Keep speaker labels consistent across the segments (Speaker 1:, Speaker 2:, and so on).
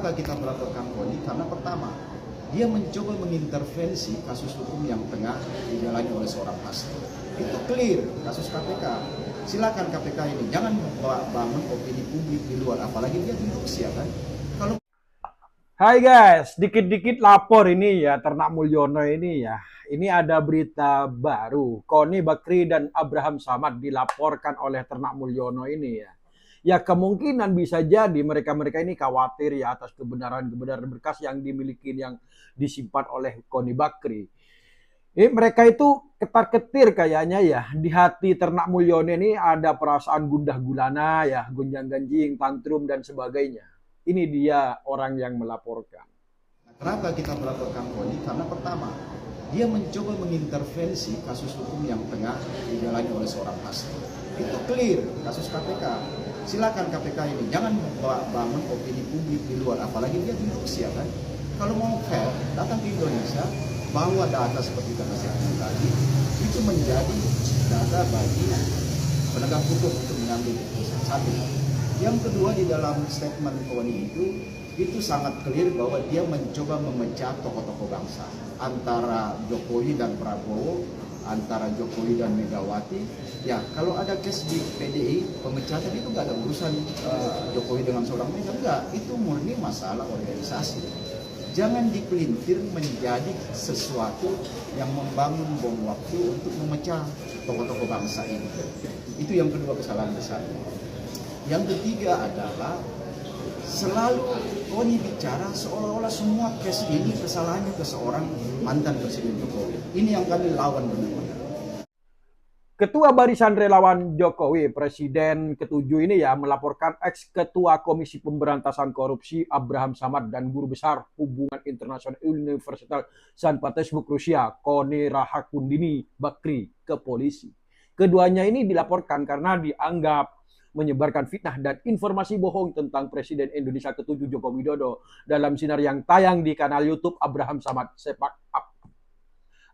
Speaker 1: Kenapa kita melaporkan Koni? Karena pertama, dia mencoba mengintervensi kasus hukum yang tengah dijalani oleh seorang hasto. Itu clear, kasus KPK. Silakan KPK ini, jangan bangun opini publik di luar, apalagi dia di Rusia kan. Kalau
Speaker 2: Hai guys, dikit-dikit lapor ini ya, Ternak Mulyono ini ya. Ini ada berita baru, Koni Bakri dan Abraham Samad dilaporkan oleh Ternak Mulyono ini ya. Ya kemungkinan bisa jadi mereka-mereka ini khawatir ya atas kebenaran-kebenaran berkas yang dimiliki, yang disimpan oleh Koni Bakri. Mereka itu ketar-ketir kayaknya ya. Di hati Ternak Mulyono ini ada perasaan gundah gulana ya, gonjang-ganjing, tantrum dan sebagainya. Ini dia orang yang melaporkan.
Speaker 1: kenapa kita melaporkan Koni? Karena pertama, dia mencoba mengintervensi kasus hukum yang tengah dijalani oleh seorang hasto. Itu clear, kasus KPK. Silakan KPK ini, jangan bangun opini publik di luar, apalagi dia di Rusia kan. Kalau mau fair, datang ke Indonesia, bawa data seperti kata saya tadi, itu menjadi data bagi penegak hukum untuk mengambil keputusan. Satu. Yang kedua, di dalam statement Koni itu sangat clear bahwa dia mencoba memecah tokoh-tokoh bangsa antara Jokowi dan Prabowo, antara Jokowi dan Megawati. Ya, kalau ada case di PDI pemecatan itu nggak ada urusan Jokowi dengan seorang Mega, enggak, itu murni masalah organisasi. Jangan dipelintir menjadi sesuatu yang membangun bom waktu untuk memecah tokoh-tokoh bangsa ini. Itu yang kedua kesalahan besar. Yang ketiga adalah selalu Koni bicara seolah-olah semua case ini kesalahannya ke seorang mantan Presiden Jokowi. Ini yang kami lawan benar-benar.
Speaker 2: Ketua Barisan Relawan Jokowi, Presiden ke-7 ini ya, melaporkan ex-Ketua Komisi Pemberantasan Korupsi Abraham Samad dan Guru Besar Hubungan Internasional Universitas San Petersburg Rusia, Koni Rahakundini Bakri, ke polisi. Keduanya ini dilaporkan karena dianggap menyebarkan fitnah dan informasi bohong tentang Presiden Indonesia ke-7 Joko Widodo dalam sinar yang tayang di kanal YouTube Abraham Samad Sepak Up.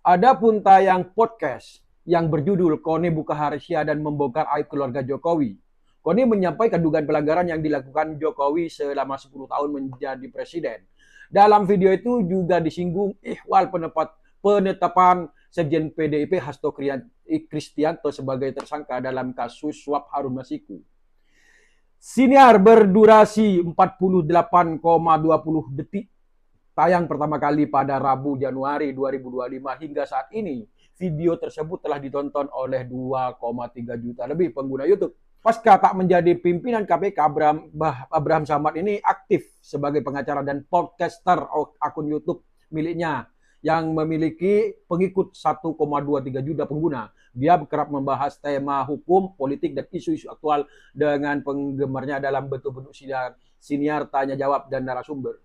Speaker 2: Adapun tayang podcast yang berjudul Koni Buka Rahasia dan Membongkar Aib Keluarga Jokowi, Koni menyampaikan dugaan pelanggaran yang dilakukan Jokowi selama 10 tahun menjadi presiden. Dalam video itu juga disinggung ihwal penetapan Sekjen PDIP Hasto Kristianto sebagai tersangka dalam kasus suap Harun Masiku. Siniar berdurasi 48,20 detik, tayang pertama kali pada Rabu Januari 2025. Hingga saat ini, video tersebut telah ditonton oleh 2,3 juta lebih pengguna YouTube. Pasca tak menjadi pimpinan KPK, Abraham Samad ini aktif sebagai pengacara dan podcaster akun YouTube miliknya yang memiliki pengikut 1,23 juta pengguna. Dia kerap membahas tema hukum, politik, dan isu-isu aktual dengan penggemarnya dalam bentuk-bentuk siniar, tanya jawab, dan narasumber.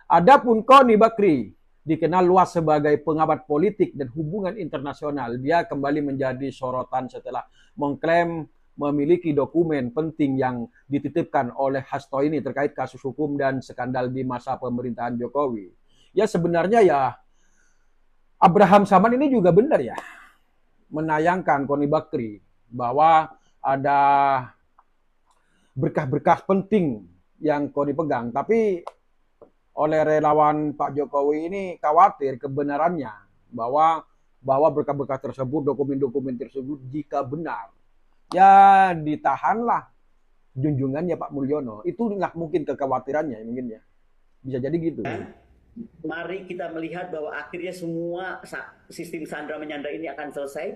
Speaker 2: Adapun Koni Bakri dikenal luas sebagai pengamat politik dan hubungan internasional. Dia kembali menjadi sorotan setelah mengklaim memiliki dokumen penting yang dititipkan oleh hasto ini terkait kasus hukum dan skandal di masa pemerintahan Jokowi. Ya sebenarnya ya Abraham Samad ini juga benar ya menayangkan Koni Bakri bahwa ada berkah-berkah penting yang Koni pegang, tapi oleh relawan Pak Jokowi ini khawatir kebenarannya bahwa berkah-berkah tersebut, dokumen-dokumen tersebut jika benar, ya ditahanlah junjungannya Pak Mulyono. Itulah mungkin kekhawatirannya mungkin ya. Bisa jadi gitu.
Speaker 3: Mari kita melihat bahwa akhirnya semua sistem sandra menyandra ini akan selesai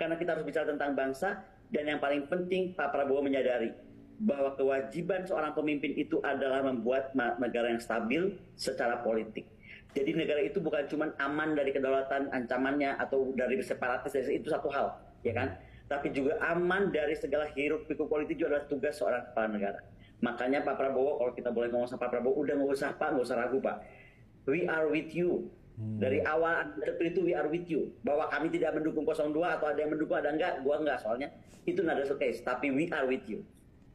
Speaker 3: karena kita harus bicara tentang bangsa, dan yang paling penting Pak Prabowo menyadari bahwa kewajiban seorang pemimpin itu adalah membuat negara yang stabil secara politik. Jadi negara itu bukan cuma aman dari kedaulatan ancamannya atau dari separatis, itu satu hal, ya kan? Tapi juga aman dari segala hiruk pikuk politik juga adalah tugas seorang kepala negara. Makanya Pak Prabowo, kalau kita boleh ngomong sama Pak Prabowo, udah nggak usah Pak, nggak usah ragu Pak. We are with you. Dari awal itu we are with you. Bahwa kami tidak mendukung 02 atau ada yang mendukung ada enggak, gua enggak soalnya. Itu nada case, tapi we are with you.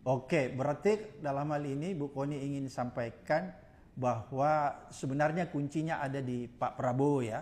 Speaker 4: Oke, berarti dalam hal ini Bu Koni ingin sampaikan bahwa sebenarnya kuncinya ada di Pak Prabowo ya.